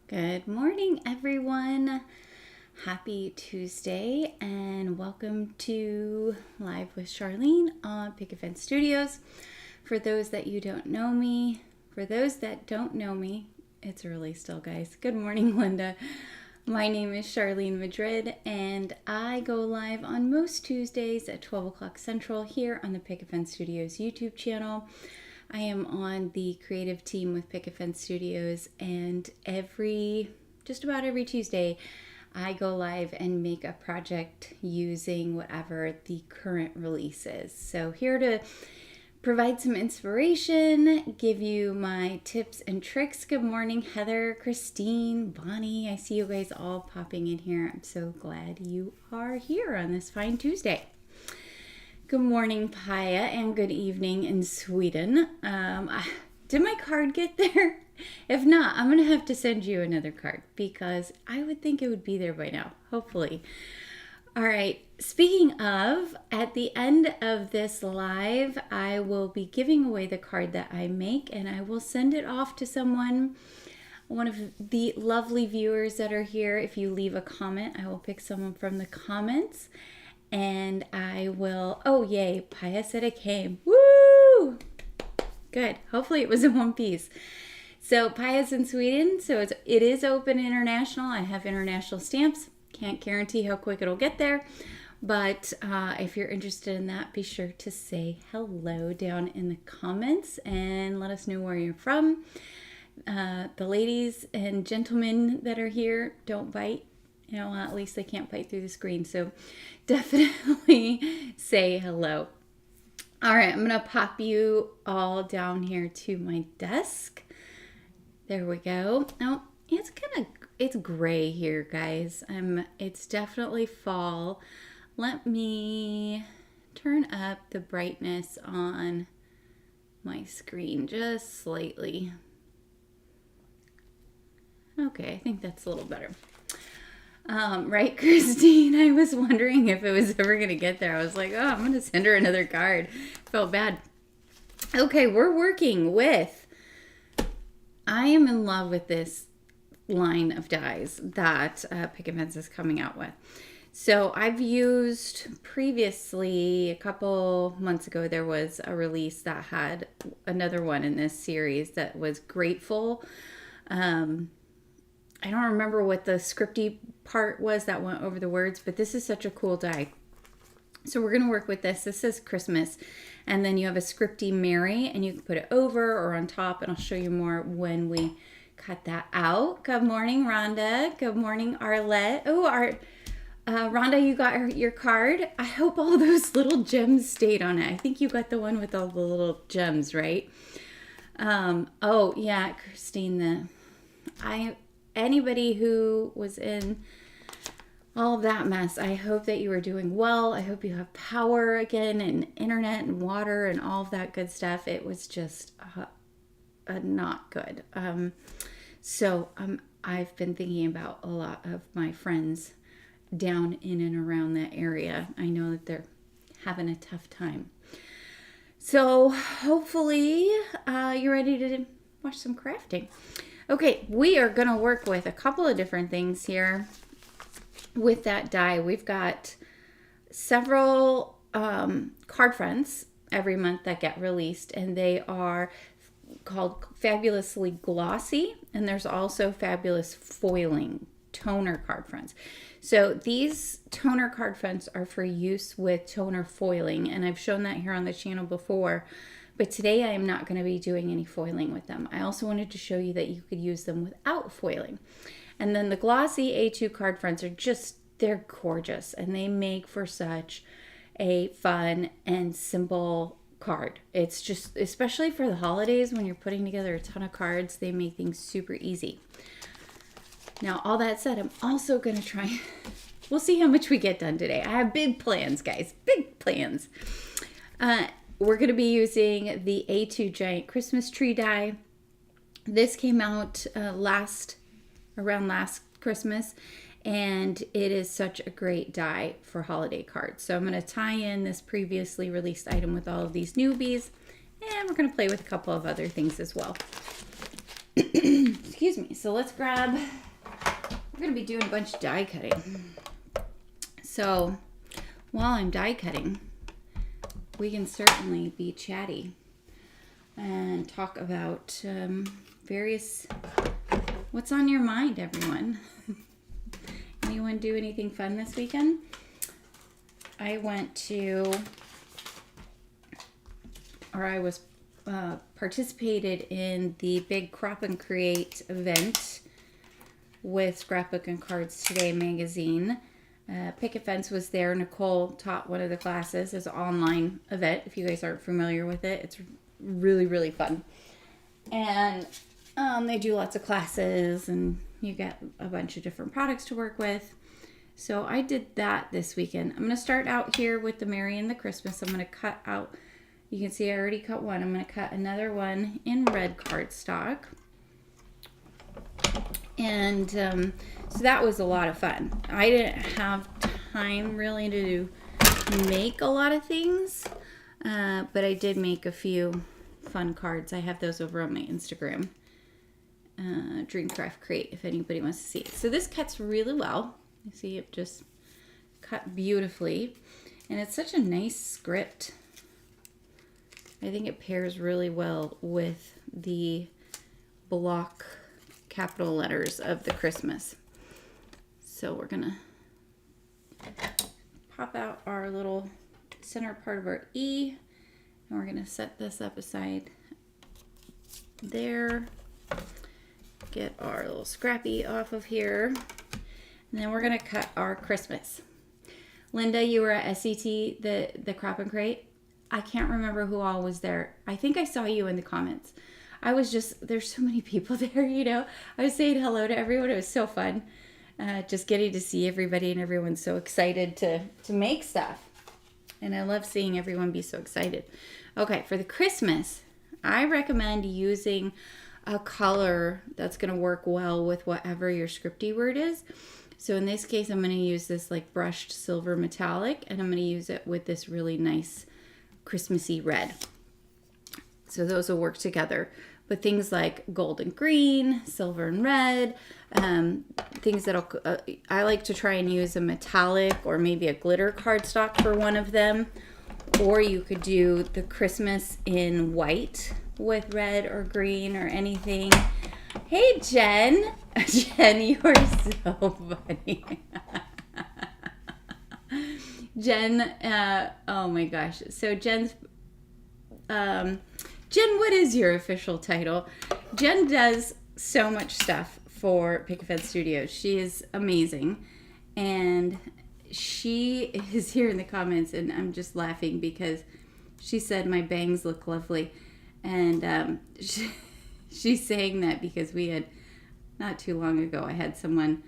Good morning, everyone. Happy Tuesday, and welcome to Live with Charlene on Picket Fence Studios. For those that don't know me, it's early still, guys. Good morning, Linda. My name is Charlene Madrid, and I go live on most Tuesdays at 12 o'clock Central here on the Picket Fence Studios YouTube channel. I am on the creative team with Picket Fence Studios, and just about every Tuesday, I go live and make a project using whatever the current release is. So here to provide some inspiration, give you my tips and tricks. Good morning, Heather, Christine, Bonnie. I see you guys all popping in here. I'm so glad you are here on this fine Tuesday. Good morning, Paya, and good evening in Sweden. Did my card get there? If not, I'm going to have to send you another card because I would think it would be there by now, hopefully. All right, speaking of, at the end of this live, I will be giving away the card that I make, and I will send it off to someone, one of the lovely viewers that are here. If you leave a comment, I will pick someone from the comments. And I will, oh yay, Paya said it came. Woo! Good. Hopefully it was in one piece. So Paya's in Sweden, so it is open international. I have international stamps. Can't guarantee how quick it'll get there. But if you're interested in that, be sure to say hello down in the comments and let us know where you're from. The ladies and gentlemen that are here, don't bite. You know, at least they can't bite through the screen. So definitely say hello. All right, I'm going to pop you all down here to my desk. There we go. Oh, it's gray here, guys. It's definitely fall. Let me turn up the brightness on my screen just slightly. Okay, I think that's a little better. Right, Christine? I was wondering if it was ever going to get there. I was like, oh, I'm going to send her another card. Felt bad. Okay, we're working with, I am in love with this line of dies that Picket Fence is coming out with. So I've used previously, a couple months ago, there was a release that had another one in this series that was Grateful. I don't remember what the scripty part was that went over the words, but this is such a cool die. So we're going to work with this. This is Christmas. And then you have a scripty Mary, and you can put it over or on top, and I'll show you more when we cut that out. Good morning, Rhonda. Good morning, Arlette. Oh, Rhonda, you got your card. I hope all those little gems stayed on it. I think you got the one with all the little gems, right? Oh, yeah, Christine, anybody who was in all of that mess, I hope that you are doing well. I hope you have power again and internet and water and all of that good stuff. It was just not good. So I've been thinking about a lot of my friends down in and around that area. I know that they're having a tough time. So hopefully you're ready to watch some crafting. Okay, we are going to work with a couple of different things here with that die. We've got several card fronts every month that get released, and they are called Fabulously Glossy, and there's also Fabulous Foiling toner card fronts. So these toner card fronts are for use with toner foiling, and I've shown that here on the channel before. But today I am not going to be doing any foiling with them. I also wanted to show you that you could use them without foiling. And then the Glossy A2 card fronts they're gorgeous. And they make for such a fun and simple card. It's just, especially for the holidays when you're putting together a ton of cards, they make things super easy. Now, all that said, I'm also going to try, we'll see how much we get done today. I have big plans, guys, big plans. We're going to be using the A2 Giant Christmas Tree die. This came out around last Christmas, and it is such a great die for holiday cards. So I'm going to tie in this previously released item with all of these newbies, and we're going to play with a couple of other things as well. Excuse me. So let's grab, we're going to be doing a bunch of die cutting. So while I'm die cutting, we can certainly be chatty and talk about various, what's on your mind, everyone. Anyone do anything fun this weekend? I went to, or I was participated in the big Crop and Create event with Scrapbook and Cards Today magazine. Picket Fence was there. Nicole taught one of the classes. It's an online event. If you guys aren't familiar with it, it's really, really fun. And they do lots of classes and you get a bunch of different products to work with. So I did that this weekend. I'm going to start out here with the Merry and the Christmas. I'm going to cut out, you can see I already cut one. I'm going to cut another one in red cardstock. And so that was a lot of fun. I didn't have time really to make a lot of things, but I did make a few fun cards. I have those over on my Instagram, Dreamcraft Crate, if anybody wants to see it. So this cuts really well. You see it just cut beautifully. And it's such a nice script. I think it pairs really well with the block capital letters of the Christmas. So we're gonna pop out our little center part of our E, and we're gonna set this up aside there. Get our little scrappy off of here, and then we're gonna cut our Christmas. Linda, you were at SCT, the Crop and Crate. I can't remember who all was there. I think I saw you in the comments. I was just, there's so many people there, you know. I was saying hello to everyone. It was so fun. Just getting to see everybody, and everyone's so excited to make stuff. And I love seeing everyone be so excited. Okay, for the Christmas, I recommend using a color that's going to work well with whatever your scripty word is. So in this case, I'm going to use this like brushed silver metallic, and I'm going to use it with this really nice Christmassy red. So those will work together. But things like gold and green, silver and red, things that'll, I like to try and use a metallic or maybe a glitter cardstock for one of them. Or you could do the Christmas in white with red or green or anything. Hey, Jen. Jen, you are so funny. Jen, oh my gosh. So Jen's, Jen, what is your official title? Jen does so much stuff for Picket Fence Studios. She is amazing. And she is here in the comments, and I'm just laughing because she said my bangs look lovely. And she's saying that because we had, not too long ago, I had someone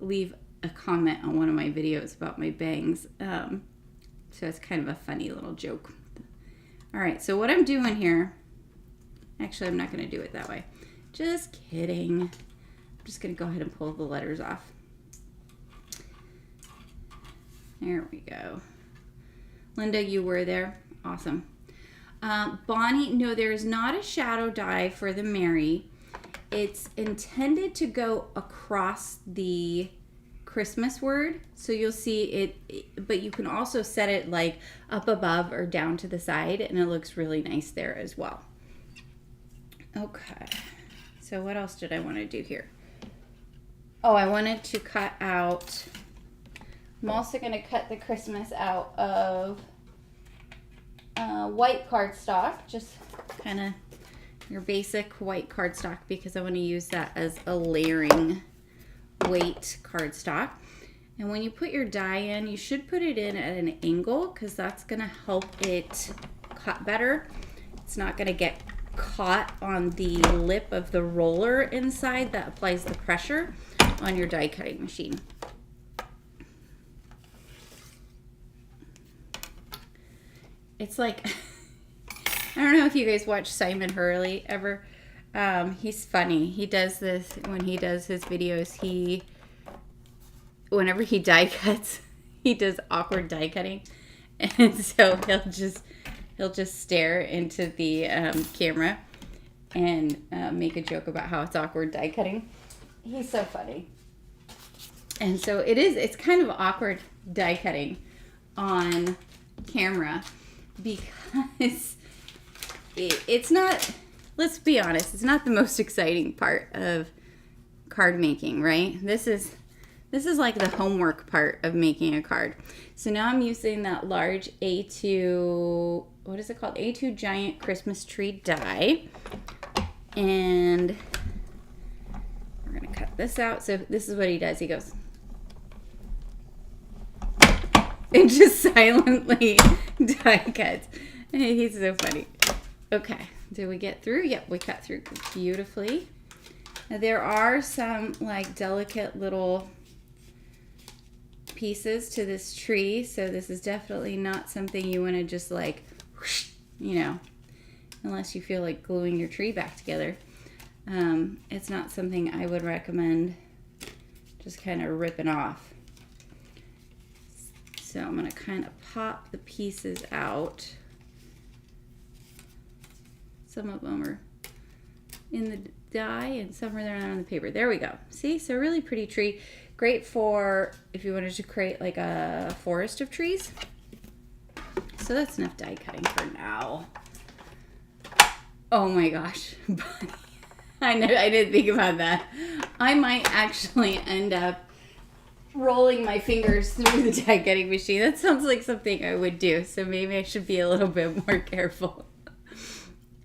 leave a comment on one of my videos about my bangs. So it's kind of a funny little joke. All right, so what I'm doing here, actually I'm not going to do it that way. Just kidding. I'm just going to go ahead and pull the letters off. There we go. Linda, you were there. Awesome. Bonnie, no, there is not a shadow die for the Merry. It's intended to go across the Christmas word, so you'll see it, but you can also set it like up above or down to the side, and it looks really nice there as well. Okay, so what else did I want to do here? Oh, I wanted to cut out, I'm also going to cut the Christmas out of white cardstock, just kind of your basic white cardstock, because I want to use that as a layering weight cardstock. And when you put your die in, you should put it in at an angle, because that's going to help it cut better. It's not going to get caught on the lip of the roller inside that applies the pressure on your die cutting machine. It's like, I don't know if you guys watch Simon Hurley ever. He's funny. He does this when he does his videos. Whenever he die cuts, he does awkward die cutting, and so he'll just stare into the camera, and make a joke about how it's awkward die cutting. He's so funny. And so it's kind of awkward die cutting on camera because it's not, let's be honest, it's not the most exciting part of card making, right? This is like the homework part of making a card. So now I'm using that large A2, what is it called? A2 Giant Christmas Tree die. And we're going to cut this out. So this is what he does. He goes, and just silently die cuts. He's so funny. Okay, did we get through? Yep, we cut through beautifully. Now, there are some like delicate little pieces to this tree, so this is definitely not something you want to just like, whoosh, you know, unless you feel like gluing your tree back together. It's not something I would recommend just kind of ripping off. So I'm going to kind of pop the pieces out. Some of them are in the die and some are there on the paper. There we go. See, so really pretty tree. Great for if you wanted to create like a forest of trees. So that's enough die cutting for now. Oh my gosh. I didn't think about that. I might actually end up rolling my fingers through the die cutting machine. That sounds like something I would do. So maybe I should be a little bit more careful.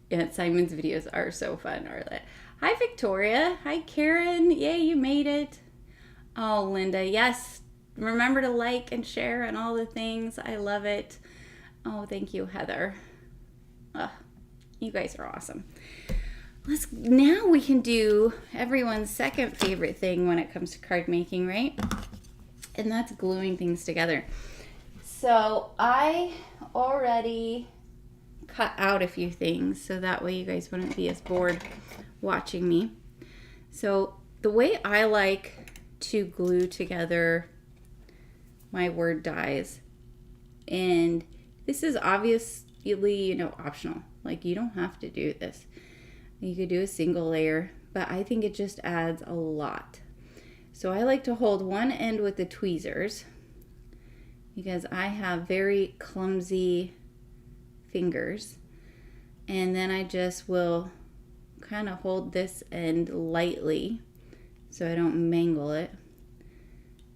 Yeah, Simon's videos are so fun, aren't they? Hi, Victoria. Hi, Karen. Yay, you made it. Oh, Linda. Yes. Remember to like and share and all the things. I love it. Oh, thank you, Heather. You guys are awesome. Now we can do everyone's second favorite thing when it comes to card making, right? And that's gluing things together. So I already cut out a few things so that way you guys wouldn't be as bored watching me. So the way I like to glue together my word dies, and this is obviously, you know, optional. Like, you don't have to do this. You could do a single layer, but I think it just adds a lot. So I like to hold one end with the tweezers because I have very clumsy fingers. And then I just will kind of hold this end lightly so I don't mangle it.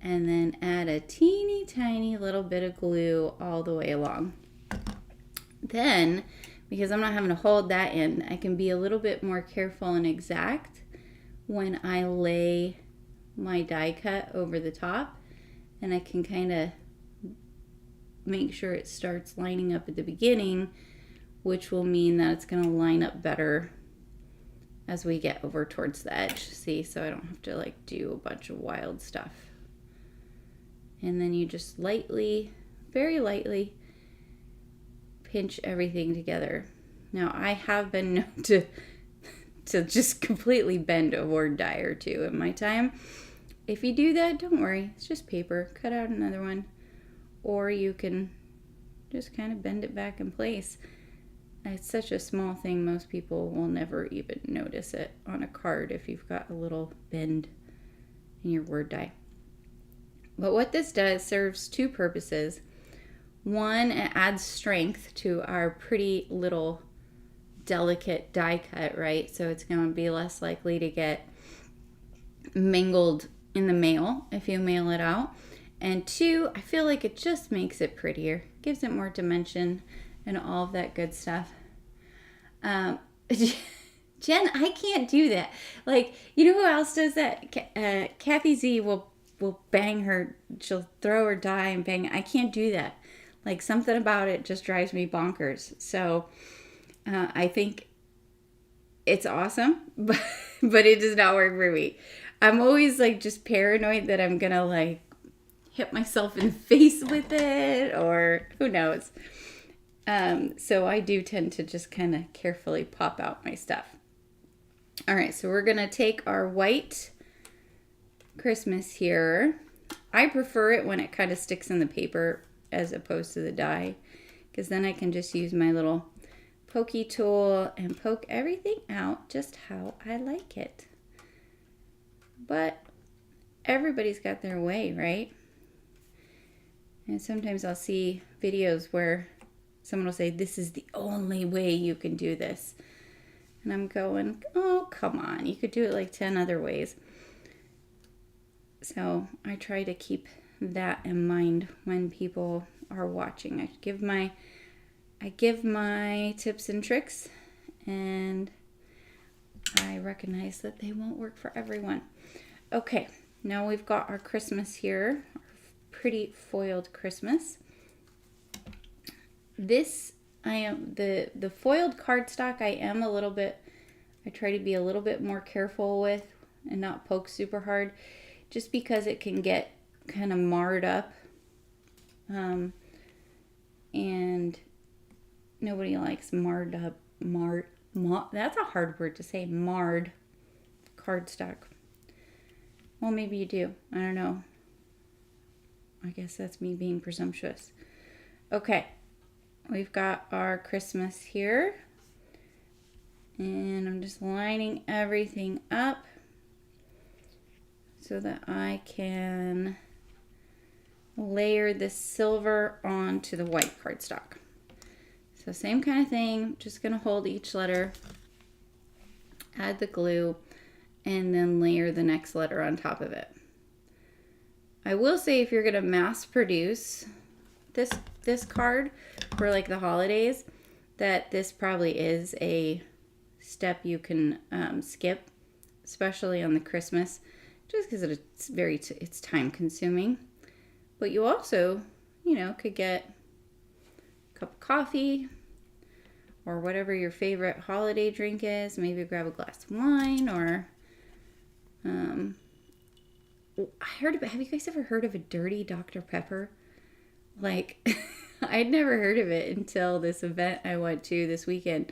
And then add a teeny tiny little bit of glue all the way along. Then, because I'm not having to hold that in, I can be a little bit more careful and exact when I lay my die cut over the top, and I can kind of make sure it starts lining up at the beginning, which will mean that it's going to line up better as we get over towards the edge. See, so I don't have to like do a bunch of wild stuff. And then you just lightly, very lightly, pinch everything together. Now, I have been known to just completely bend a word die or two in my time. If you do that, don't worry. It's just paper. Cut out another one. Or you can just kind of bend it back in place. It's such a small thing, most people will never even notice it on a card if you've got a little bend in your word die. But what this does serves two purposes. One, it adds strength to our pretty little delicate die cut, right? So it's going to be less likely to get mangled in the mail if you mail it out. And two, I feel like it just makes it prettier, gives it more dimension and all of that good stuff. Jen, I can't do that. Like, you know who else does that? Kathy Z will bang her, she'll throw her die and bang. I can't do that. Like, something about it just drives me bonkers. So I think it's awesome, but it does not work for me. I'm always like just paranoid that I'm gonna like hit myself in the face with it, or who knows. So I do tend to just kind of carefully pop out my stuff. All right, so we're gonna take our white Christmas here. I prefer it when it kind of sticks in the paper as opposed to the die, because then I can just use my little pokey tool and poke everything out just how I like it. But everybody's got their way, right? And sometimes I'll see videos where someone will say, this is the only way you can do this. And I'm going, oh, come on. You could do it like 10 other ways. So I try to keep that in mind when people are watching. I give my tips and tricks, and I recognize that they won't work for everyone. Okay, now we've got our Christmas here, our pretty foiled Christmas. This, I am, the foiled cardstock, I try to be a little bit more careful with and not poke super hard, just because it can get kind of marred up. And nobody likes marred up, that's a hard word to say, marred cardstock. Well, maybe you do. I don't know. I guess that's me being presumptuous. Okay. We've got our Christmas here. And I'm just lining everything up so that I can layer this silver onto the white cardstock. So same kind of thing, just gonna hold each letter, add the glue, and then layer the next letter on top of it. I will say, if you're gonna mass produce this card for like the holidays, that this probably is a step you can skip, especially on the Christmas, just because it's time consuming. But you also, could get a cup of coffee or whatever your favorite holiday drink is. Maybe grab a glass of wine, or have you guys ever heard of a dirty Dr. Pepper? Like, I'd never heard of it until this event I went to this weekend,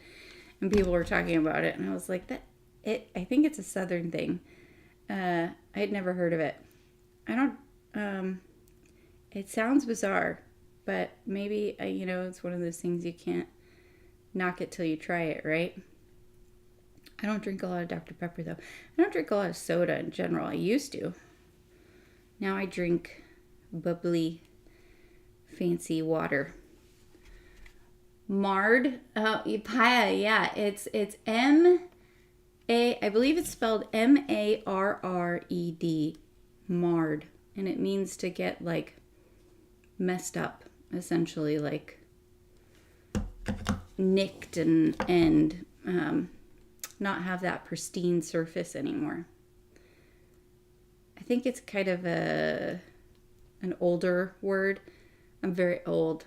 and people were talking about it, and I was like, I think it's a Southern thing. I had never heard of it. It sounds bizarre, but maybe, it's one of those things you can't knock it till you try it, right? I don't drink a lot of Dr. Pepper, though. I don't drink a lot of soda in general. I used to. Now I drink bubbly, fancy water. Marred, papaya, yeah, it's I believe it's spelled M-A-R-R-E-D, marred, and it means to get like messed up, essentially, like nicked and not have that pristine surface anymore. I think it's kind of an older word. I'm very old.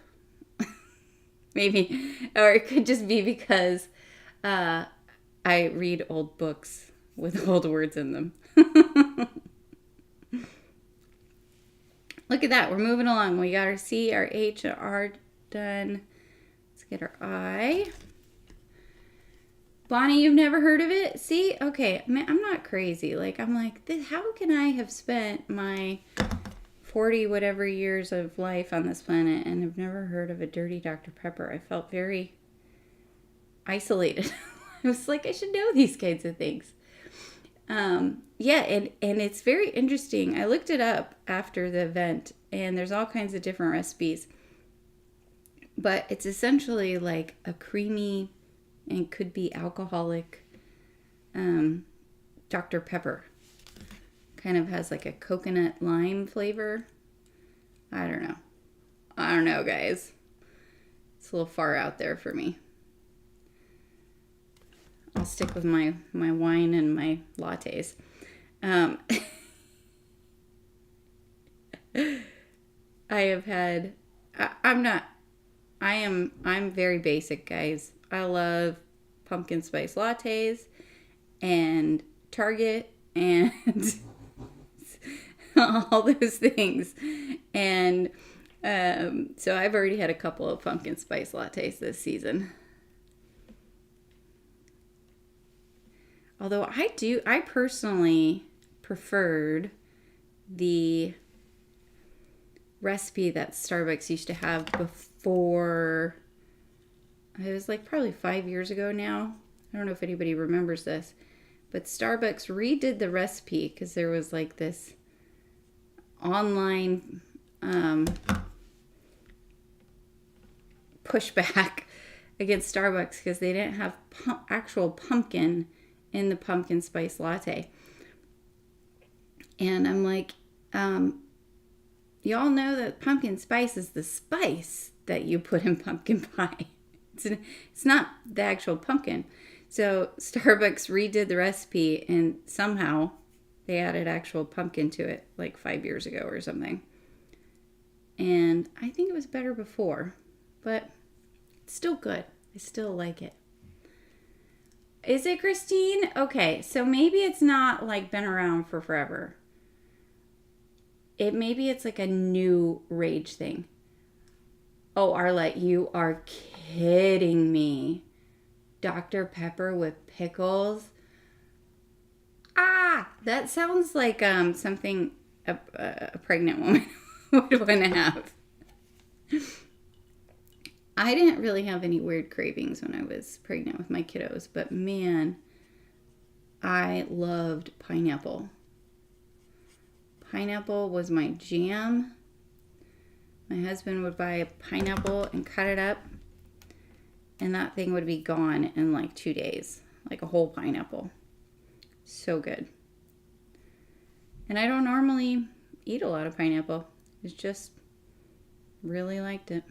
Maybe, or it could just be because I read old books with old words in them. Look at that. We're moving along. We got our C, our H, our R done. Let's get our I. Bonnie, you've never heard of it? See? Okay. I'm not crazy. Like, I'm like, how can I have spent my 40 whatever years of life on this planet and have never heard of a dirty Dr. Pepper? I felt very isolated. I was like, I should know these kinds of things. Yeah, and it's very interesting. I looked it up after the event, and there's all kinds of different recipes. But it's essentially like a creamy and could be alcoholic Dr. Pepper. Kind of has like a coconut lime flavor. I don't know, guys. It's a little far out there for me. I'll stick with my wine and my lattes. I'm very basic, guys. I love pumpkin spice lattes and Target and all those things. And so I've already had a couple of pumpkin spice lattes this season. Although I personally preferred the recipe that Starbucks used to have before it was like probably 5 years ago now. I don't know if anybody remembers this, but Starbucks redid the recipe because there was like this online pushback against Starbucks because they didn't have actual pumpkin in the pumpkin spice latte. And I'm like, y'all know that pumpkin spice is the spice that you put in pumpkin pie. It's not the actual pumpkin. So Starbucks redid the recipe and somehow they added actual pumpkin to it like 5 years ago or something. And I think it was better before, but it's still good. I still like it. Is it, Christine? Okay, so maybe it's not like been around for forever. Maybe it's like a new rage thing. Oh, Arlette, you are kidding me. Dr. Pepper with pickles. Ah, that sounds like something a pregnant woman would want to have. I didn't really have any weird cravings when I was pregnant with my kiddos, but man, I loved pineapple. Pineapple was my jam. My husband would buy a pineapple and cut it up, and that thing would be gone in like 2 days, like a whole pineapple. So good. And I don't normally eat a lot of pineapple. It's just really liked it.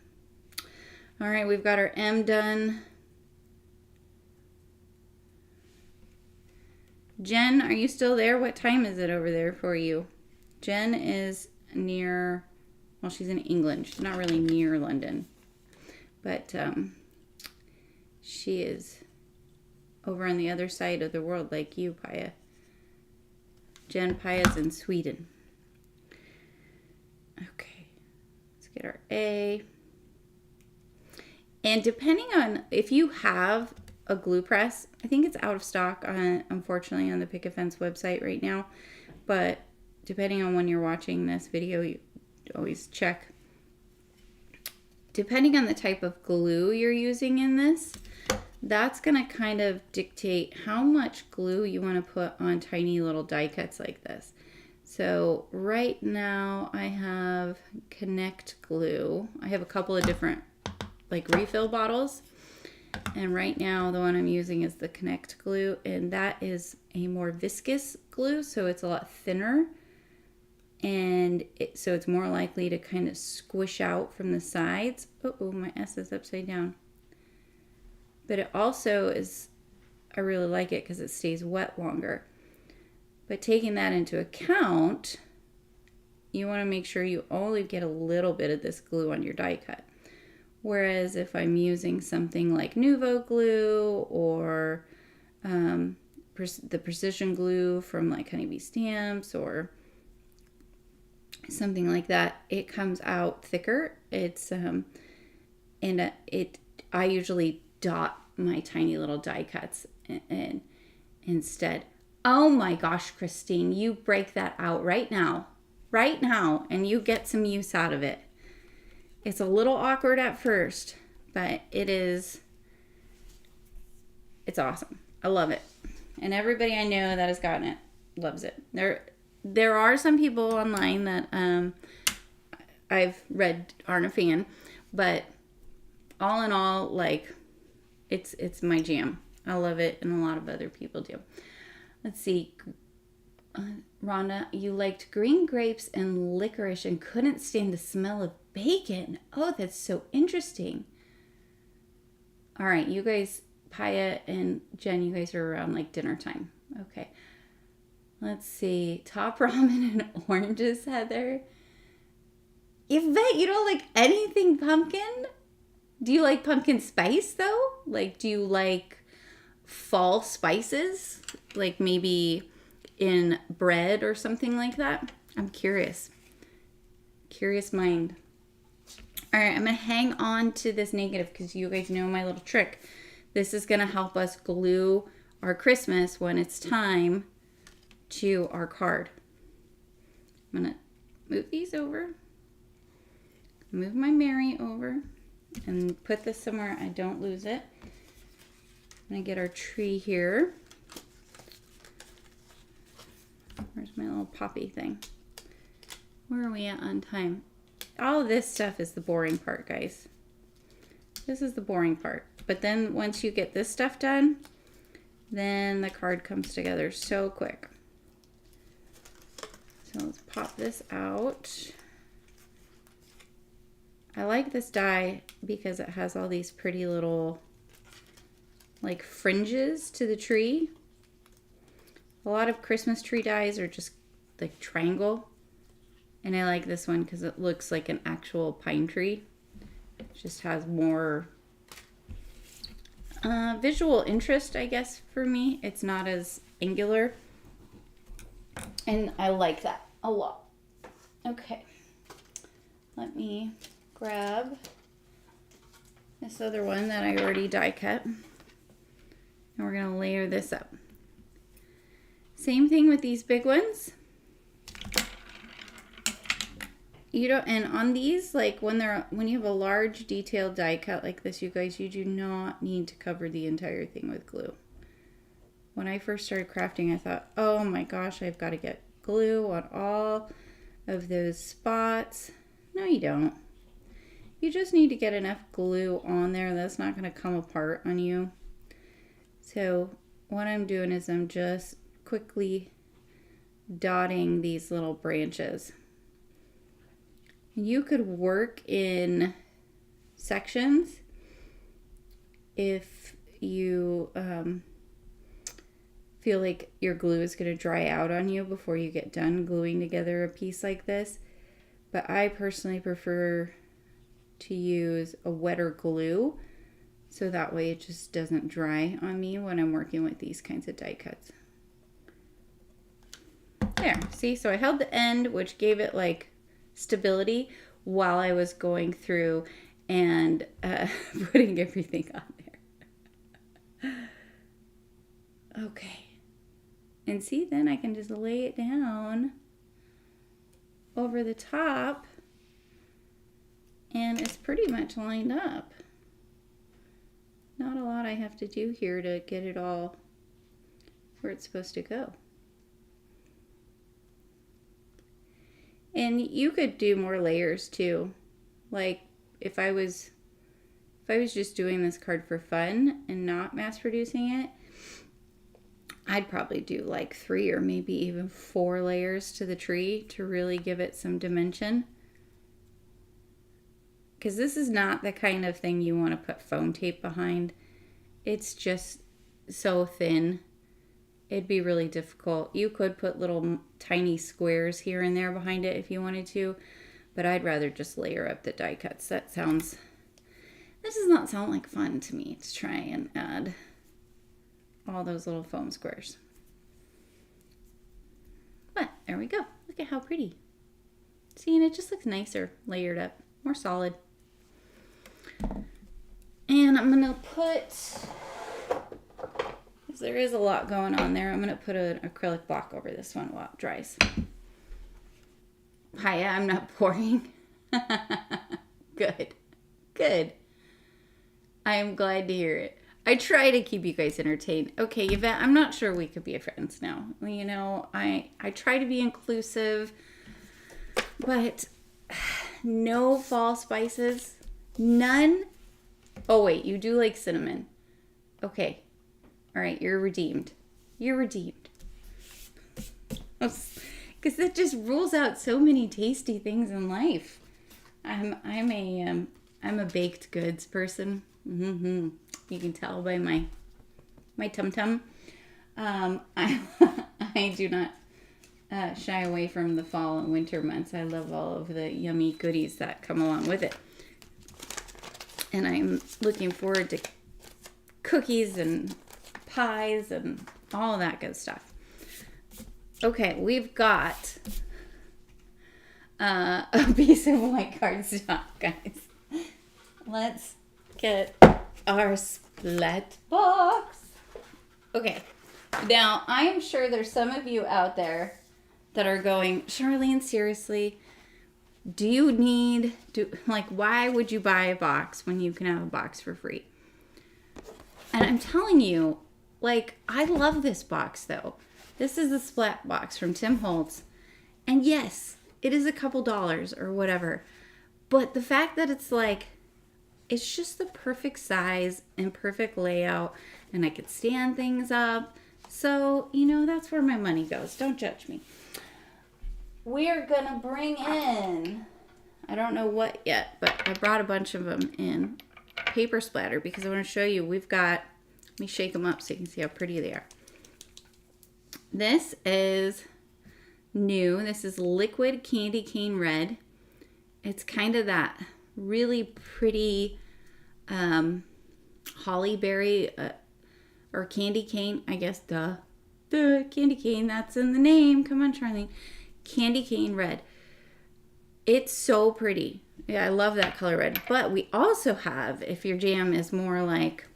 All right, we've got our M done. Jen, are you still there? What time is it over there for you? Jen is near, well, she's in England. She's not really near London. But she is over on the other side of the world like you, Paya. Jen Paya's in Sweden. Okay, let's get our A. And depending on if you have a glue press, I think it's out of stock, unfortunately, on the Pick a Fence website right now. But depending on when you're watching this video, you always check. Depending on the type of glue you're using in this, that's going to kind of dictate how much glue you want to put on tiny little die cuts like this. So right now I have Connect glue. I have a couple of different like refill bottles, and right now the one I'm using is the Connect glue, and that is a more viscous glue, so it's a lot thinner, and so it's more likely to kind of squish out from the sides. Oh, my S is upside down. But it also is, I really like it because it stays wet longer. But taking that into account, you want to make sure you only get a little bit of this glue on your die cut. Whereas if I'm using something like Nuvo glue or the precision glue from like Honeybee Stamps or something like that, it comes out thicker. It's I usually dot my tiny little die cuts and instead. Oh my gosh, Christine, you break that out right now, and you get some use out of it. It's a little awkward at first, but it's awesome. I love it. And everybody I know that has gotten it loves it. There are some people online that I've read aren't a fan, but all in all, like, it's my jam. I love it, and a lot of other people do. Let's see. Rhonda, you liked green grapes and licorice and couldn't stand the smell of bacon. Oh, that's so interesting. All right, you guys, Paya and Jen, you guys are around like dinner time. Okay. Let's see. Top ramen and oranges, Heather. Yvette, you don't like anything pumpkin? Do you like pumpkin spice, though? Like, do you like fall spices? Like maybe in bread or something like that? I'm curious. Curious mind. All right, I'm going to hang on to this negative because you guys know my little trick. This is going to help us glue our Christmas when it's time to our card. I'm going to move these over. Move my Mary over. and put this somewhere I don't lose it. I'm gonna get our tree here. Where's my little poppy thing? Where are we at on time? All this stuff is the boring part, guys. This is the boring part. But then once you get this stuff done, then the card comes together so quick. So let's pop this out. I like this die because it has all these pretty little like fringes to the tree. A lot of Christmas tree dies are just like triangle. And I like this one because it looks like an actual pine tree. It just has more visual interest, I guess, for me. It's not as angular. And I like that a lot. Okay. Let me grab this other one that I already die cut. And we're going to layer this up. Same thing with these big ones. You don't, and on these, like when you have a large detailed die cut like this, you guys, you do not need to cover the entire thing with glue. When I first started crafting, I thought, oh my gosh, I've got to get glue on all of those spots. No, you don't. You just need to get enough glue on there that's not going to come apart on you. So what I'm doing is I'm just quickly dotting these little branches. You could work in sections if you feel like your glue is going to dry out on you before you get done gluing together a piece like this. But I personally prefer to use a wetter glue so that way it just doesn't dry on me when I'm working with these kinds of die cuts. There, see, so I held the end, which gave it like stability while I was going through and putting everything on there. Okay. And see, then I can just lay it down over the top and it's pretty much lined up. Not a lot I have to do here to get it all where it's supposed to go. And you could do more layers too. Like if I was just doing this card for fun and not mass producing it, I'd probably do like 3 or maybe even 4 layers to the tree to really give it some dimension. Because this is not the kind of thing you want to put foam tape behind. It's just so thin. It'd be really difficult. You could put little tiny squares here and there behind it if you wanted to, but I'd rather just layer up the die cuts. This does not sound like fun to me to try and add all those little foam squares. But there we go. Look at how pretty. See, and it just looks nicer, layered up, more solid. And I'm gonna put, because there is a lot going on there, I'm gonna put an acrylic block over this one while it dries. Hiya, I'm not pouring. Good, good. I am glad to hear it. I try to keep you guys entertained. Okay, Yvette, I'm not sure we could be friends now. You know, I try to be inclusive, but no fall spices. None. Oh, wait, you do like cinnamon. Okay. All right, you're redeemed. You're redeemed. Because it just rules out so many tasty things in life. I'm a baked goods person. Mm-hmm. You can tell by my tum-tum. I do not shy away from the fall and winter months. I love all of the yummy goodies that come along with it. And I'm looking forward to cookies and pies and all that good stuff. Okay, we've got a piece of white cardstock, guys. Let's get our splat box. Okay, now I am sure there's some of you out there that are going, Charlene, seriously, Do you need, like, why would you buy a box when you can have a box for free? And I'm telling you, like, I love this box though. This is the Splat box from Tim Holtz. And yes, it is a couple dollars or whatever. But the fact that it's like, it's just the perfect size and perfect layout. And I could stand things up. So, you know, that's where my money goes. Don't judge me. We're going to bring in, I don't know what yet, but I brought a bunch of them in. Paper splatter, because I want to show you, we've got, let me shake them up so you can see how pretty they are. This is new. This is liquid candy cane red. It's kind of that really pretty holly berry or candy cane, I guess, duh. Candy cane, that's in the name. Come on, Charlene. Candy cane red. It's so pretty. Yeah, I love that color red. But we also have, if your jam is more like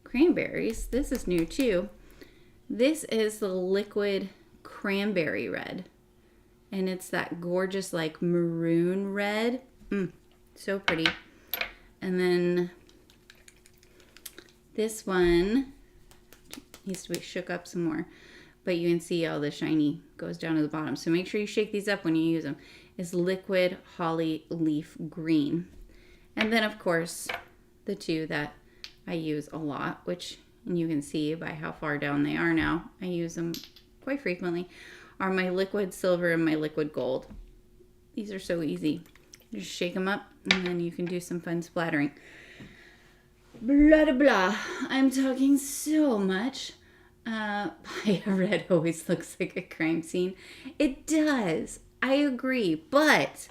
cranberries, this is new too. This is the liquid cranberry red. And it's that gorgeous like maroon red. So pretty. And then this one needs to be shook up some more. But you can see all the shiny goes down to the bottom. So make sure you shake these up when you use them. Is liquid holly leaf green. And then of course the two that I use a lot, which you can see by how far down they are now, I use them quite frequently, are my liquid silver and my liquid gold. These are so easy. Just shake them up and then you can do some fun splattering. Blah, blah, blah. I'm talking so much. Paya red always looks like a crime scene. It does. I agree. But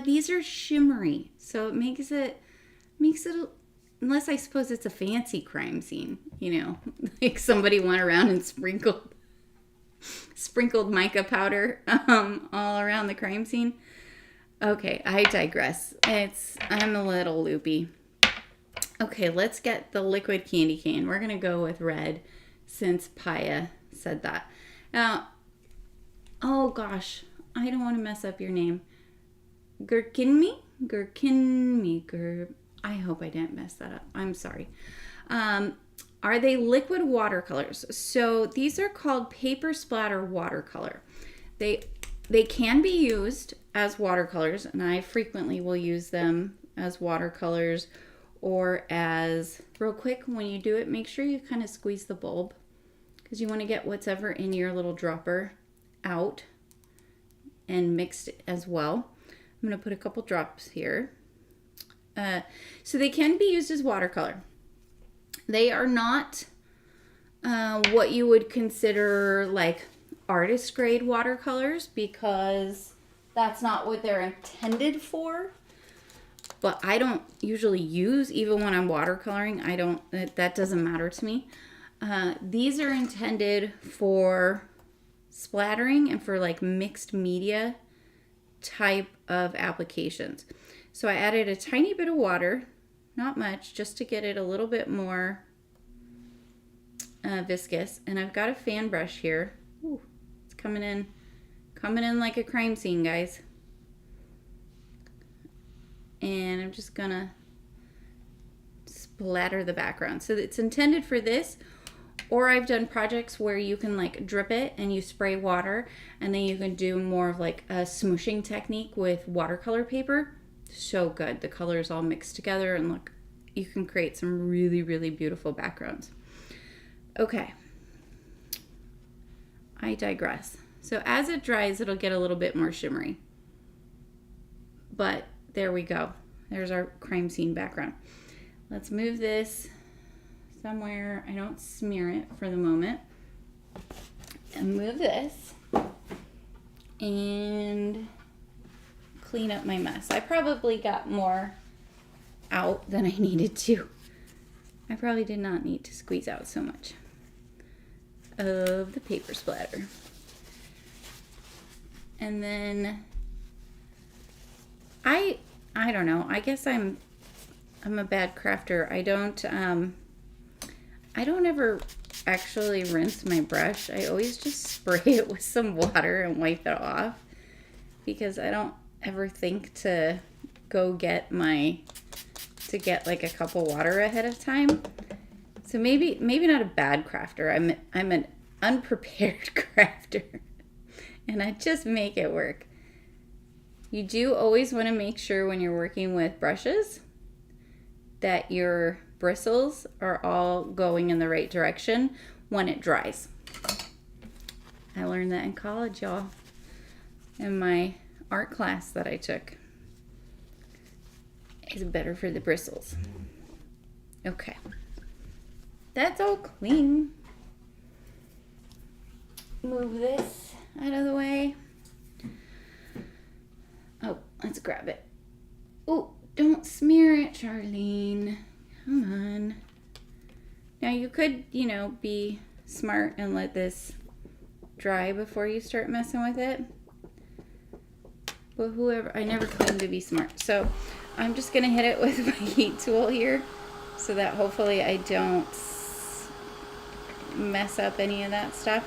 these are shimmery. So it makes it, unless I suppose it's a fancy crime scene, you know, like somebody went around and sprinkled mica powder all around the crime scene. Okay, I digress. I'm a little loopy. Okay, let's get the liquid candy cane. We're gonna go with red since Paya said that. Now, oh gosh, I don't want to mess up your name. Gherkinmi? I hope I didn't mess that up. I'm sorry. Are they liquid watercolors? So these are called paper splatter watercolor. They can be used as watercolors, and I frequently will use them as watercolors or as, real quick, when you do it, make sure you kind of squeeze the bulb because you want to get what's ever in your little dropper out and mixed as well. I'm going to put a couple drops here. So they can be used as watercolor. They are not what you would consider like artist grade watercolors because that's not what they're intended for. But I don't usually use, even when I'm watercoloring, that doesn't matter to me. These are intended for splattering and for like mixed media type of applications. So I added a tiny bit of water, not much, just to get it a little bit more viscous. And I've got a fan brush here. Ooh, it's coming in like a crime scene, guys. And I'm just gonna splatter the background. So it's intended for this, or I've done projects where you can like drip it and you spray water and then you can do more of like a smooshing technique with watercolor paper. So good. The colors all mixed together and look, you can create some really, really beautiful backgrounds. Okay. I digress. So as it dries, it'll get a little bit more shimmery. But there we go. There's our crime scene background. Let's move this somewhere I don't smear it for the moment. And move this. And clean up my mess. I probably got more out than I needed to. I probably did not need to squeeze out so much of the paper splatter. And then I don't know. I guess I'm a bad crafter. I don't ever actually rinse my brush. I always just spray it with some water and wipe it off because I don't ever think to go get like a cup of water ahead of time. So maybe not a bad crafter. I'm an unprepared crafter, and I just make it work. You do always want to make sure when you're working with brushes that your bristles are all going in the right direction when it dries. I learned that in college, y'all, in my art class that I took. It's better for the bristles. Okay. That's all clean. Move this out of the way. Oh, let's grab it. Oh, don't smear it, Charlene. Come on. Now you could, be smart and let this dry before you start messing with it. But I never claimed to be smart. So I'm just going to hit it with my heat tool here so that hopefully I don't mess up any of that stuff.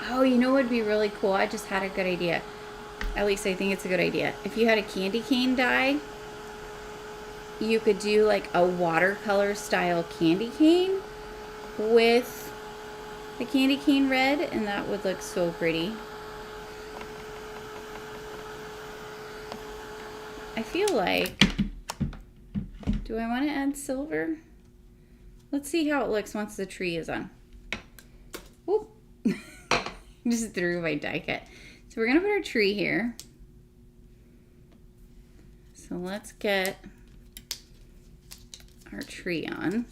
Oh, you know what would be really cool? I just had a good idea. At least I think it's a good idea. If you had a candy cane die, you could do like a watercolor style candy cane with the candy cane red, and that would look so pretty. I feel like, do I want to add silver? Let's see how it looks once the tree is on. Whoop. Just threw my die cut. So we're going to put our tree here. So let's get our tree on.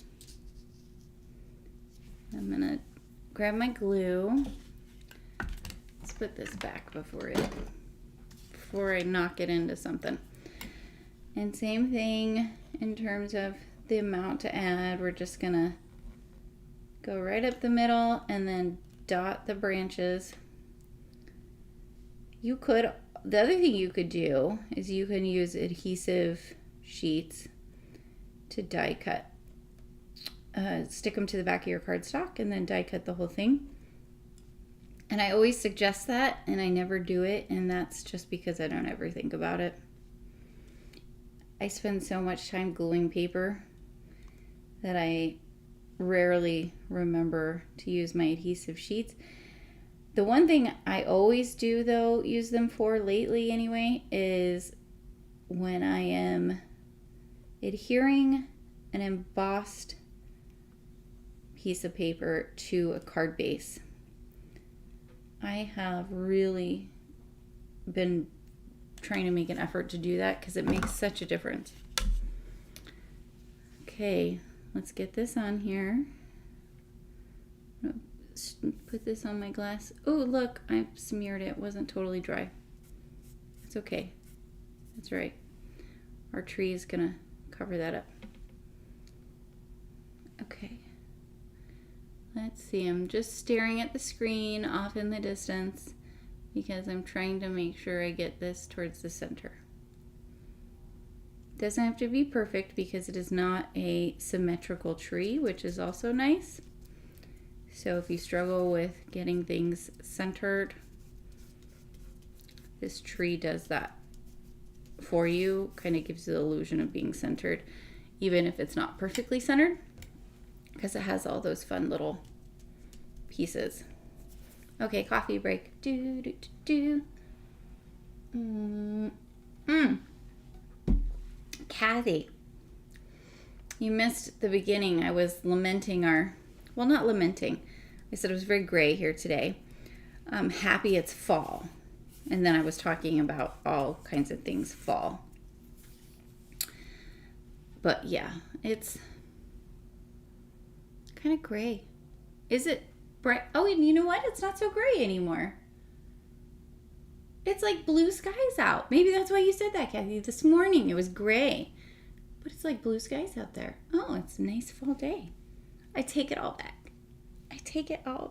I'm going to grab my glue. Let's put this back before I knock it into something. And same thing in terms of the amount to add. We're just going to go right up the middle and then dot the branches. The other thing you could do is you can use adhesive sheets to die cut. Stick them to the back of your cardstock and then die cut the whole thing. And I always suggest that, and I never do it, and that's just because I don't ever think about it. I spend so much time gluing paper that I rarely remember to use my adhesive sheets. The one thing I always do, though, use them for lately anyway, is when I am adhering an embossed piece of paper to a card base. I have really been trying to make an effort to do that because it makes such a difference. Okay, let's get this on here. Put this on my glass. Oh, look, I smeared it. It wasn't totally dry. It's okay. That's right. Our tree is gonna cover that up. Okay. Let's see. I'm just staring at the screen off in the distance because I'm trying to make sure I get this towards the center. Doesn't have to be perfect because it is not a symmetrical tree, which is also nice. So if you struggle with getting things centered, this tree does that for you. Kind of gives you the illusion of being centered, even if it's not perfectly centered, because it has all those fun little pieces. Okay, coffee break. Kathy, you missed the beginning. I was lamenting not lamenting. I said it was very gray here today. I'm happy it's fall. And then I was talking about all kinds of things fall. But yeah, it's kind of gray. Is it bright? Oh, and you know what? It's not so gray anymore. It's like blue skies out. Maybe that's why you said that, Kathy. This morning it was gray. But it's like blue skies out there. Oh, it's a nice fall day. I take it all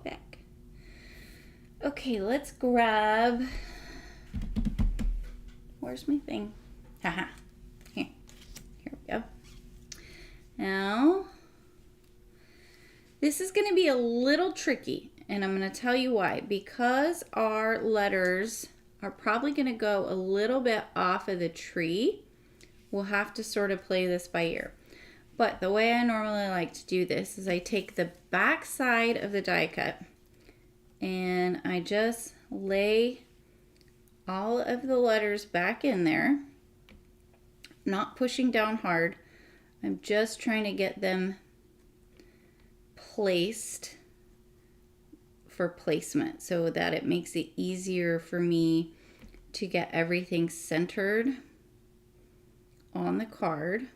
back. Okay, let's grab... Where's my thing? Haha. Here we go. Now, this is going to be a little tricky, and I'm going to tell you why. Because our letters are probably going to go a little bit off of the tree. We'll have to sort of play this by ear. But the way I normally like to do this is I take the back side of the die cut and I just lay all of the letters back in there, not pushing down hard. I'm just trying to get them placed for placement so that it makes it easier for me to get everything centered on the card.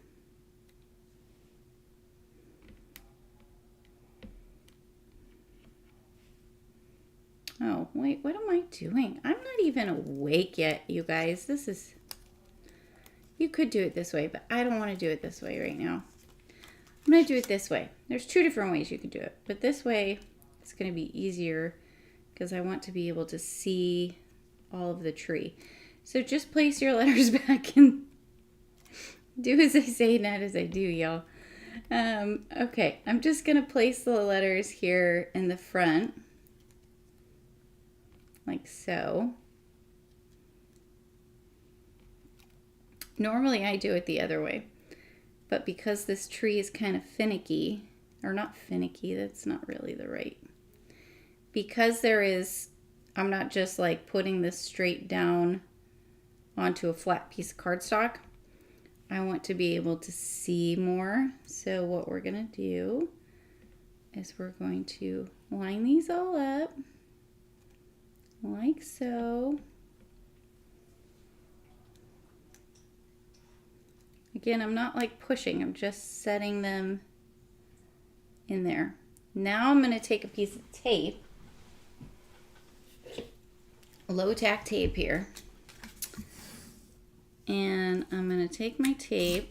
Oh, wait, what am I doing? I'm not even awake yet, you guys. This is, you could do it this way, but I don't want to do it this way right now. I'm going to do it this way. There's two different ways you could do it, but this way it's going to be easier because I want to be able to see all of the tree. So just place your letters back and do as I say, not as I do, y'all. Okay, I'm just going to place the letters here in the front, like so. Normally I do it the other way, but because this tree is kind of finicky, or not finicky, that's not really the right. Because there is, I'm not just like putting this straight down onto a flat piece of cardstock. I want to be able to see more. So what we're going to do is we're going to line these all up like so. Again, I'm not like pushing, I'm just setting them in there. Now I'm going to take a piece of tape, low tack tape here, and I'm going to take my tape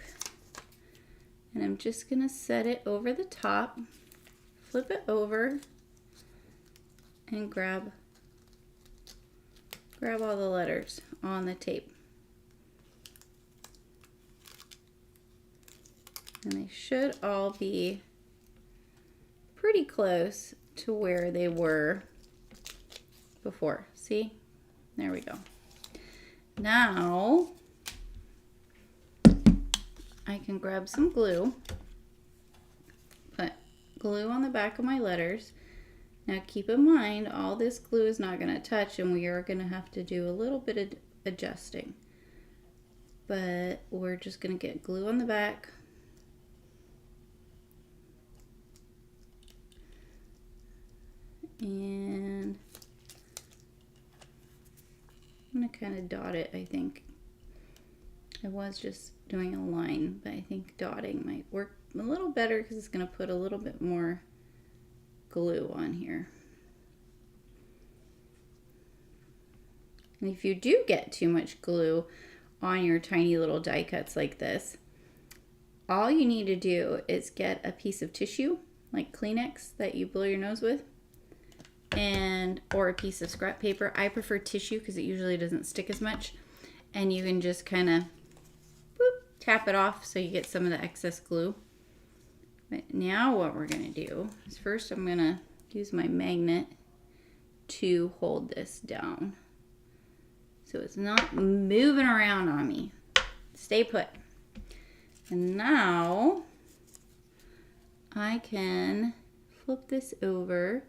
and I'm just going to set it over the top, flip it over, and grab all the letters on the tape. And they should all be pretty close to where they were before. See? There we go. Now I can grab some glue, put glue on the back of my letters. Now keep in mind, all this glue is not going to touch and we are going to have to do a little bit of adjusting. But we're just going to get glue on the back. And I'm going to kind of dot it, I think. I was just doing a line, but I think dotting might work a little better because it's going to put a little bit more glue on here. And if you do get too much glue on your tiny little die cuts like this, all you need to do is get a piece of tissue, like Kleenex that you blow your nose with, and or a piece of scrap paper. I prefer tissue because it usually doesn't stick as much, and you can just kind of tap it off so you get some of the excess glue. But now what we're going to do is first I'm going to use my magnet to hold this down so it's not moving around on me. Stay put. And now I can flip this over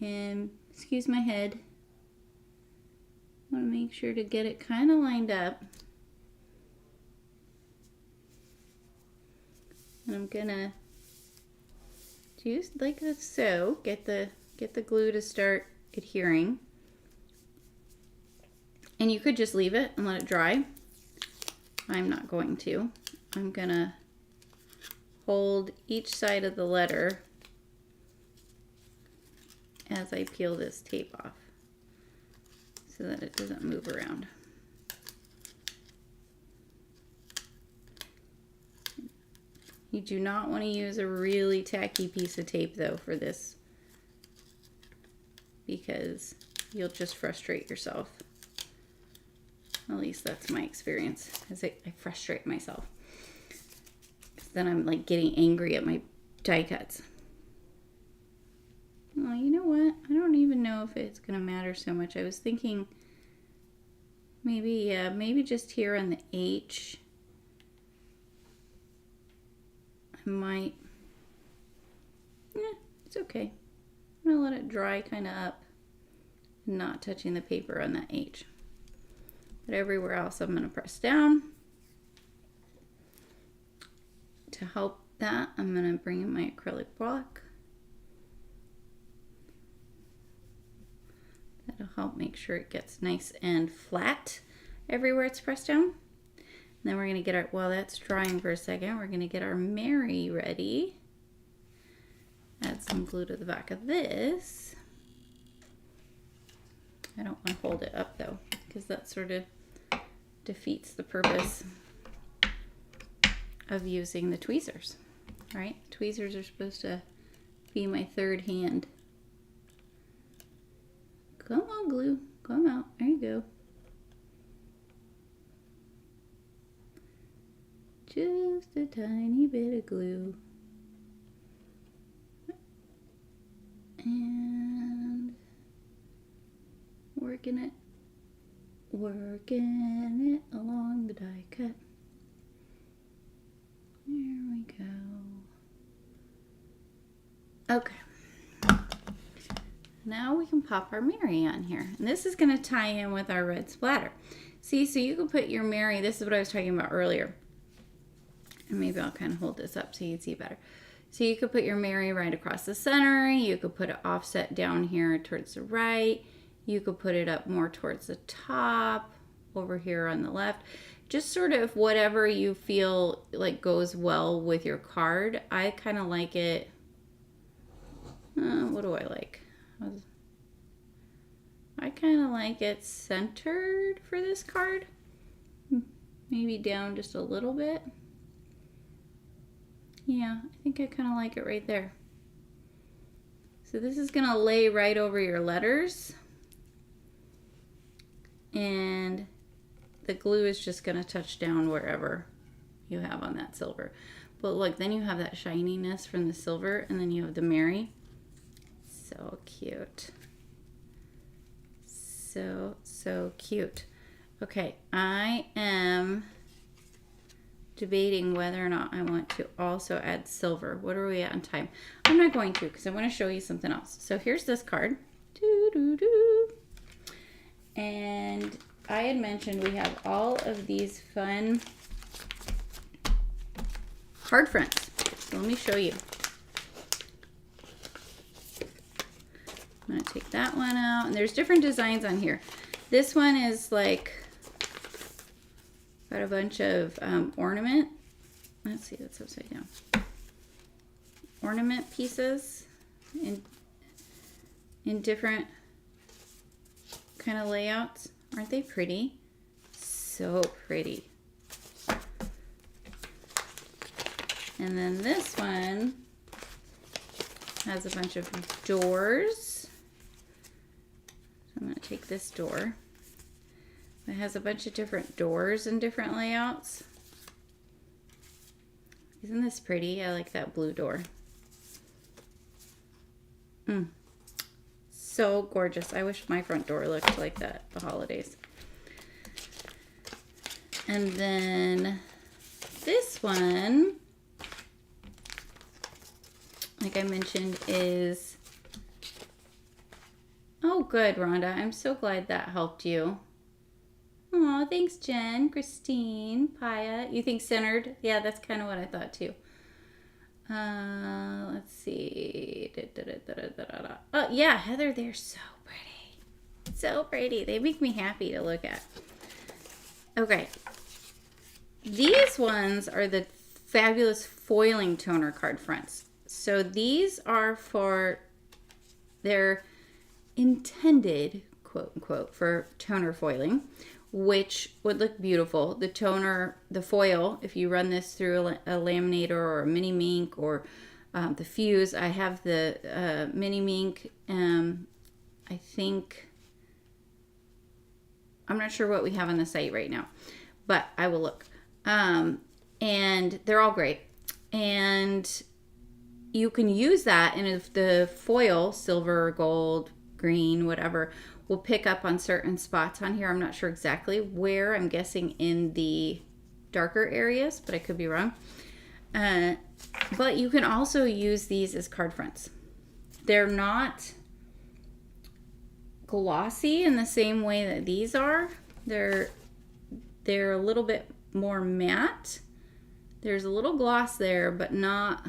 and, excuse my head, I want to make sure to get it kind of lined up. And I'm gonna do like this, so get the glue to start adhering. And you could just leave it and let it dry. I'm not going to. I'm gonna hold each side of the letter as I peel this tape off so that it doesn't move around. You do not want to use a really tacky piece of tape though for this, because you'll just frustrate yourself. At least that's my experience, because I frustrate myself. Then I'm like getting angry at my die cuts. Well, you know what? I don't even know if it's going to matter so much. I was thinking Maybe just here on the H. I might, it's okay. I'm gonna let it dry kind of up, not touching the paper on that H. But everywhere else I'm gonna press down. To help that, I'm gonna bring in my acrylic block. That'll help make sure it gets nice and flat everywhere it's pressed down. And then we're gonna get our, while that's drying for a second, we're gonna get our Mary ready. Add some glue to the back of this. I don't want to hold it up though, because that sort of defeats the purpose of using the tweezers, right? Tweezers are supposed to be my third hand. Come on, glue. Come out. There you go. Just a tiny bit of glue. And working it along the die cut. There we go. Okay. Now we can pop our Mary on here. And this is going to tie in with our red splatter. See, so you can put your Mary, this is what I was talking about earlier. And maybe I'll kind of hold this up so you can see better. So you could put your Mary right across the center. You could put it offset down here towards the right. You could put it up more towards the top, over here on the left. Just sort of whatever you feel like goes well with your card. I kind of like it, what do I like? I kind of like it centered for this card. Maybe down just a little bit. Yeah, I think I kind of like it right there. So this is going to lay right over your letters. And the glue is just going to touch down wherever you have on that silver. But look, then you have that shininess from the silver, and then you have the Mary. So cute. So cute. Okay, I am debating whether or not I want to also add silver. What are we at on time? I'm not going to, because I want to show you something else. So here's this card. And I had mentioned we have all of these fun card fronts. So let me show you. I'm going to take that one out. And there's different designs on here. This one is like, got a bunch of ornament. Let's see, that's upside down. Ornament pieces in different kind of layouts. Aren't they pretty? So pretty. And then this one has a bunch of doors. I'm going to take this door. It has a bunch of different doors and different layouts. Isn't this pretty? I like that blue door. So gorgeous. I wish my front door looked like that the holidays. And then this one, like I mentioned, is... Oh, good, Rhonda. I'm so glad that helped you. Oh, thanks, Jen, Christine, Paya. You think centered? Yeah, that's kind of what I thought too. Let's see. Oh, yeah, Heather, they're so pretty. So pretty. They make me happy to look at. Okay. These ones are the fabulous foiling toner card fronts. So these are for, they're intended, quote unquote, for toner foiling, which would look beautiful. The toner, the foil, if you run this through a laminator or a mini mink or the fuse, I have the mini mink. I think, I'm not sure what we have on the site right now, but I will look. And they're all great. And you can use that, and if the foil, silver, gold, green, whatever, will pick up on certain spots on here. I'm not sure exactly where. I'm guessing in the darker areas, but I could be wrong. But you can also use these as card fronts. They're not glossy in the same way that these are. They're a little bit more matte. There's a little gloss there, but not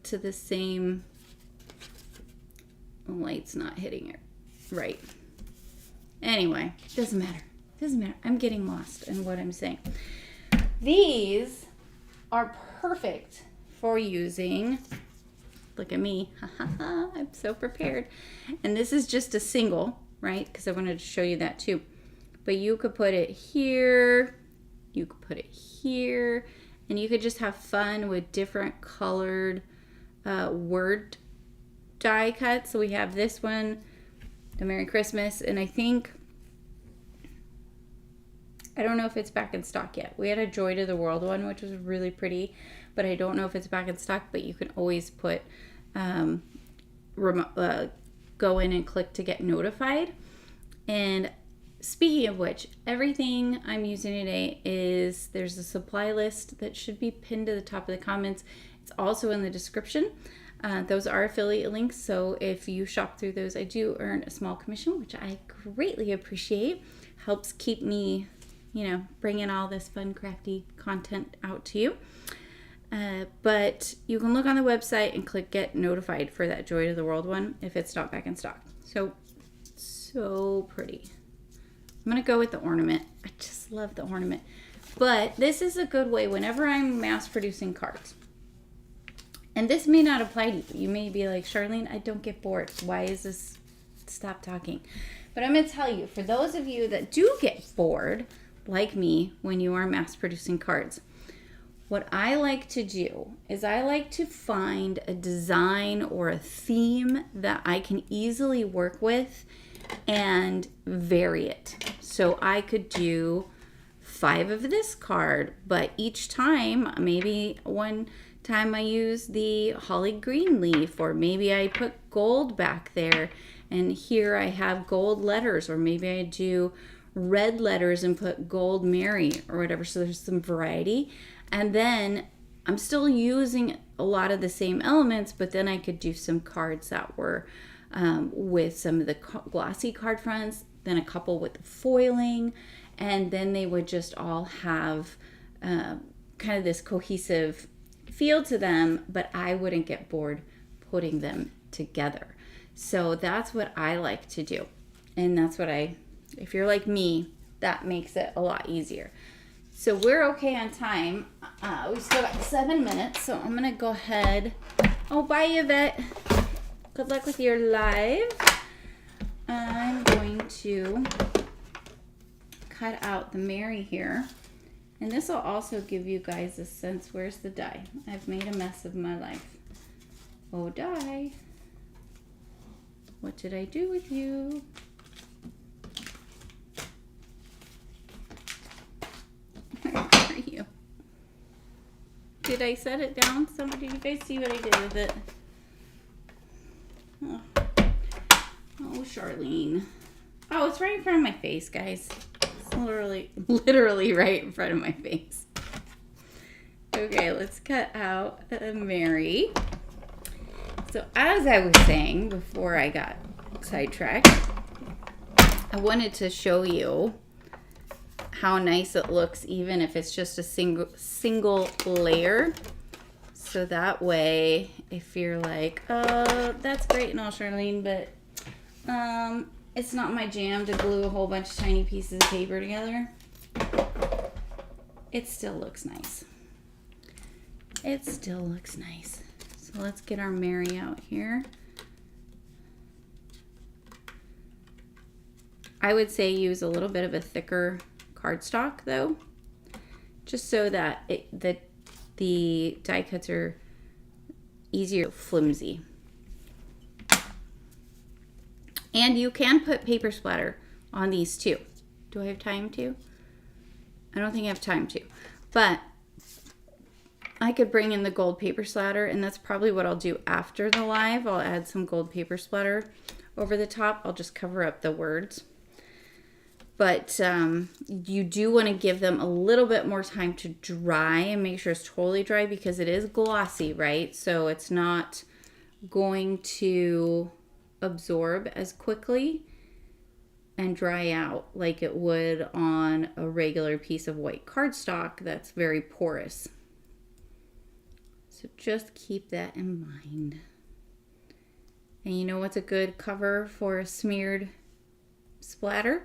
to the same. The light's not hitting it right. Anyway, doesn't matter. Doesn't matter. I'm getting lost in what I'm saying. These are perfect for using. Look at me. I'm so prepared. And this is just a single, right? Because I wanted to show you that too. But you could put it here. You could put it here. And you could just have fun with different colored word die cuts. So we have this one, the Merry Christmas. And I don't know if it's back in stock yet. We had a Joy to the World one, which was really pretty, but I don't know if it's back in stock. But you can always put, go in and click to get notified. And speaking of which, everything I'm using today there's a supply list that should be pinned to the top of the comments. It's also in the description. Those are affiliate links, so if you shop through those, I do earn a small commission, which I greatly appreciate. Helps keep me, bringing all this fun, crafty content out to you. But you can look on the website and click get notified for that Joy to the World one if it's not back in stock. So pretty. I'm going to go with the ornament. I just love the ornament. But this is a good way whenever I'm mass producing cards. And this may not apply to you. You may be like, Charlene, I don't get bored. Why is this? Stop talking. But I'm going to tell you, for those of you that do get bored, like me, when you are mass producing cards, what I like to do is I like to find a design or a theme that I can easily work with and vary it. So I could do 5 of this card, but each time, maybe one time I use the holly green leaf, or maybe I put gold back there and here I have gold letters, or maybe I do red letters and put gold Mary or whatever. So there's some variety. And then I'm still using a lot of the same elements, but then I could do some cards that were with some of the glossy card fronts, then a couple with the foiling, and then they would just all have kind of this cohesive feel to them, but I wouldn't get bored putting them together. So that's what I like to do. And that's what if you're like me, that makes it a lot easier. So we're okay on time. We still got 7 minutes, so I'm gonna go ahead. Oh, bye, Yvette. Good luck with your live. I'm going to cut out the Mary here. And this will also give you guys a sense, where's the die? I've made a mess of my life. Oh, die. What did I do with you? Where are you? Did I set it down? Did you guys see what I did with it? Oh, Charlene. Oh, it's right in front of my face, guys. It's literally right in front of my face. Okay, let's cut out Mary. So as I was saying before I got sidetracked, I wanted to show you how nice it looks even if it's just a single layer. So that way, if you're like, oh, that's great and all, Charlene, but it's not my jam to glue a whole bunch of tiny pieces of paper together, it still looks nice. It still looks nice. So let's get our Mary out here. I would say use a little bit of a thicker cardstock though, just so that the die cuts are easier, flimsy. And you can put paper splatter on these too. Do I have time to? I don't think I have time to, but I could bring in the gold paper splatter, and that's probably what I'll do after the live. I'll add some gold paper splatter over the top. I'll just cover up the words. But you do want to give them a little bit more time to dry and make sure it's totally dry because it is glossy, right? So it's not going to absorb as quickly and dry out like it would on a regular piece of white cardstock that's very porous. So just keep that in mind. And you know what's a good cover for a smeared splatter?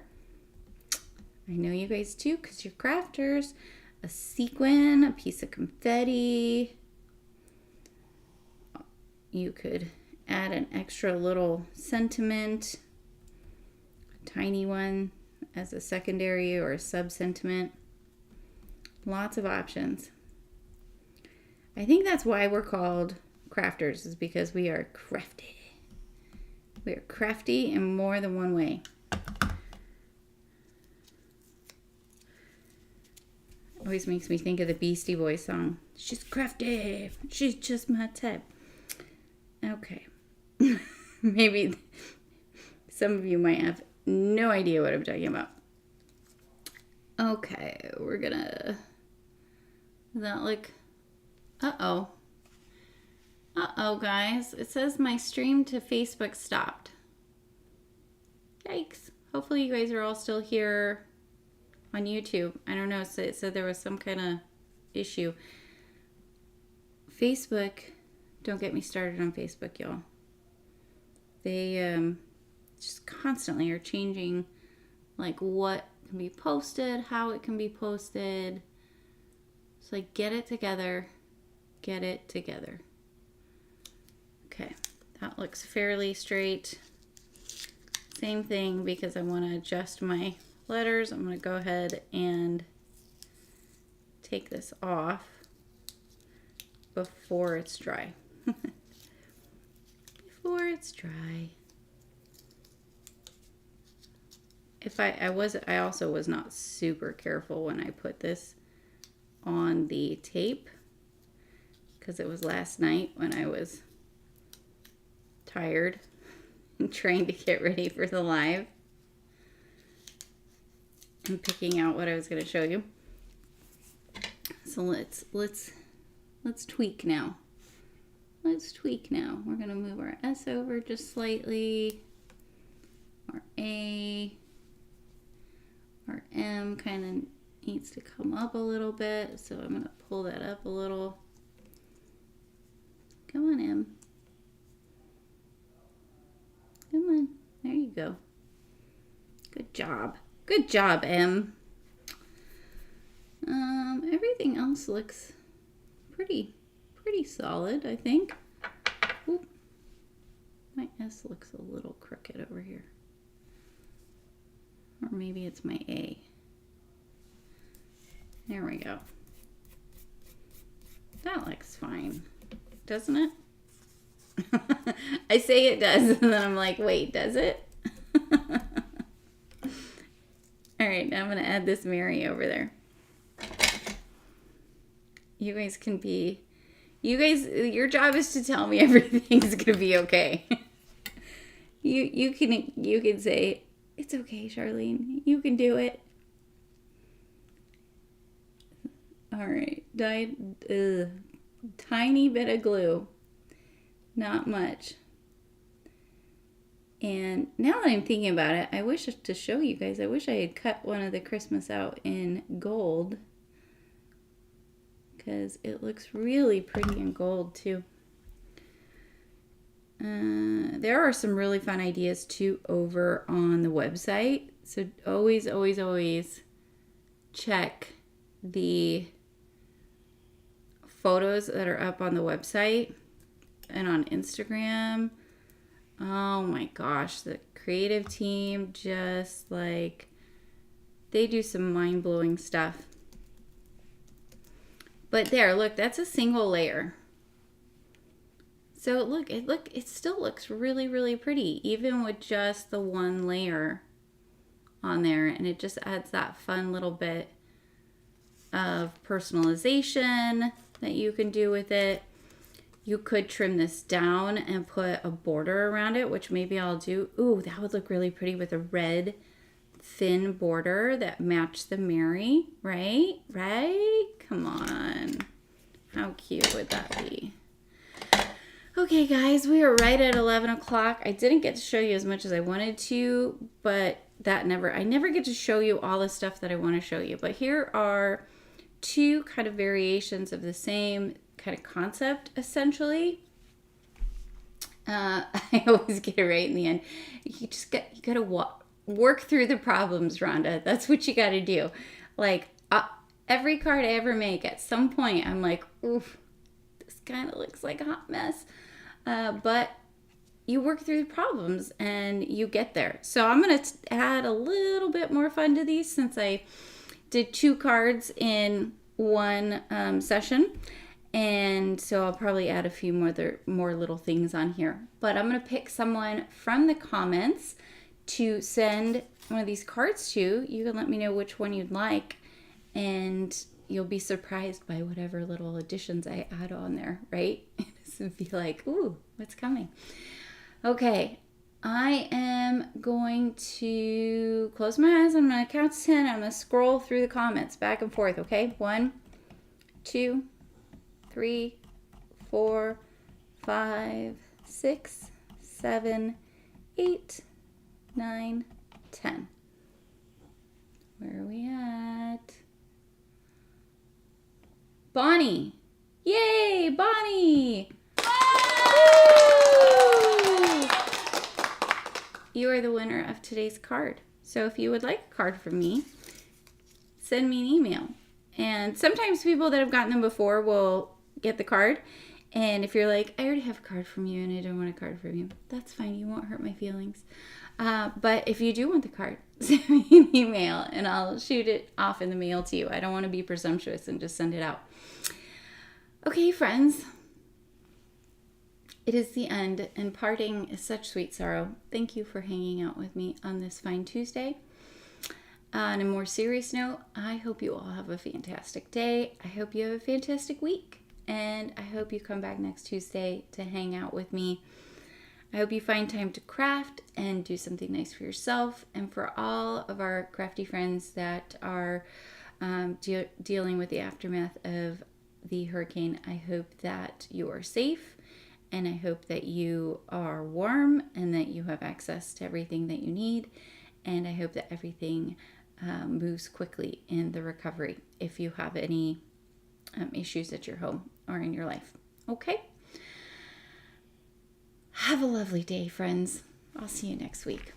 I know you guys do because you're crafters. A sequin, a piece of confetti. You could add an extra little sentiment, a tiny one as a secondary or a sub-sentiment. Lots of options. I think that's why we're called crafters, is because we are crafty. We are crafty in more than one way. Always makes me think of the Beastie Boys song. She's crafty. She's just my type. Okay. Maybe some of you might have no idea what I'm talking about. Okay, we're gonna... Does that look... Uh-oh. Uh-oh, guys. It says my stream to Facebook stopped. Yikes. Hopefully you guys are all still here on YouTube. I don't know. It said there was some kind of issue. Facebook, don't get me started on Facebook, y'all. They just constantly are changing like what can be posted, how it can be posted. So like, get it together. Get it together. Okay, that looks fairly straight. Same thing, because I want to adjust my letters. I'm going to go ahead and take this off before it's dry. Before it's dry. If I also was not super careful when I put this on the tape, because it was last night when I was tired and trying to get ready for the live and picking out what I was going to show you. So let's tweak now. Let's tweak now. We're going to move our S over just slightly. Our A, our M kind of needs to come up a little bit, so I'm going to pull that up a little. Come on, M. Come on. There you go. Good job. Good job, M. Everything else looks pretty solid, I think. Oop. My S looks a little crooked over here. Or maybe it's my A. There we go. That looks fine. Doesn't it? I say it does, and then I'm like, wait, does it? All right, now I'm going to add this Mary over there. You guys can be... your job is to tell me everything's going to be okay. You can say, it's okay, Charlene. You can do it. All right, tiny bit of glue. Not much. And now that I'm thinking about it, I wish to show you guys, I wish I had cut one of the Christmas out in gold, because it looks really pretty in gold too. There are some really fun ideas too over on the website. So always check the photos that are up on the website and on Instagram. Oh my gosh, the creative team, just like, they do some mind-blowing stuff. But there, look, that's a single layer. So look, it still looks really pretty, even with just the one layer on there, and it just adds that fun little bit of personalization that you can do with it. You could trim this down and put a border around it, which maybe I'll do. Ooh, that would look really pretty with a red thin border that matched the Mary, right? Right? Come on. How cute would that be? Okay, guys, we are right at 11 o'clock. I didn't get to show you as much as I wanted to, but I never get to show you all the stuff that I want to show you. But here are two kind of variations of the same kind of concept, essentially. I always get it right in the end. You got to work through the problems, Rhonda. That's what you got to do. Like every card I ever make, at some point, I'm like, oof, this kind of looks like a hot mess. But you work through the problems and you get there. So I'm going to add a little bit more fun to these since I did 2 cards in one session. And so I'll probably add a few more little things on here. But I'm going to pick someone from the comments to send one of these cards to. You can let me know which one you'd like. And you'll be surprised by whatever little additions I add on there, right? So be like, ooh, what's coming? Okay, I am going to close my eyes. I'm going to count to 10. I'm going to scroll through the comments back and forth, okay? 1, 2, 3, 4, 5, 6, 7, 8, 9, 10. Where are we at? Bonnie. Yay, Bonnie. Woo! You are the winner of today's card. So if you would like a card from me, send me an email. And sometimes people that have gotten them before will get the card. And if you're like, I already have a card from you and I don't want a card from you, that's fine. You won't hurt my feelings. But if you do want the card, send me an email and I'll shoot it off in the mail to you. I don't want to be presumptuous and just send it out. Okay, friends. It is the end, and parting is such sweet sorrow. Thank you for hanging out with me on this fine Tuesday. On a more serious note, I hope you all have a fantastic day. I hope you have a fantastic week. And I hope you come back next Tuesday to hang out with me. I hope you find time to craft and do something nice for yourself. And for all of our crafty friends that are dealing with the aftermath of the hurricane, I hope that you are safe. And I hope that you are warm and that you have access to everything that you need. And I hope that everything moves quickly in the recovery if you have any issues at your home or in your life. Okay? Have a lovely day, friends. I'll see you next week.